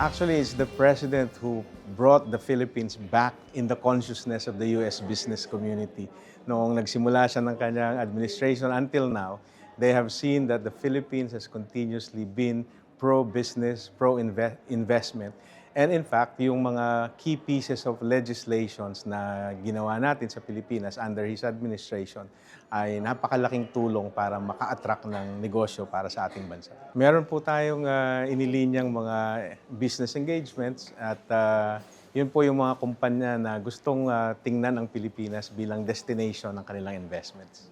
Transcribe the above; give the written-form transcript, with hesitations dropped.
Actually, it's the president who brought the Philippines back in the consciousness of the US business community. Noong nagsimula siya ng kanyang administration until now, they have seen that the Philippines has continuously been pro-business, pro-investment. And in fact, yung mga key pieces of legislations na ginawa natin sa Pilipinas under his administration ay napakalaking tulong para maka-attract ng negosyo para sa ating bansa. Meron po tayong inilinyang mga business engagements at yun po yung mga kumpanya na gustong tingnan ang Pilipinas bilang destination ng kanilang investments.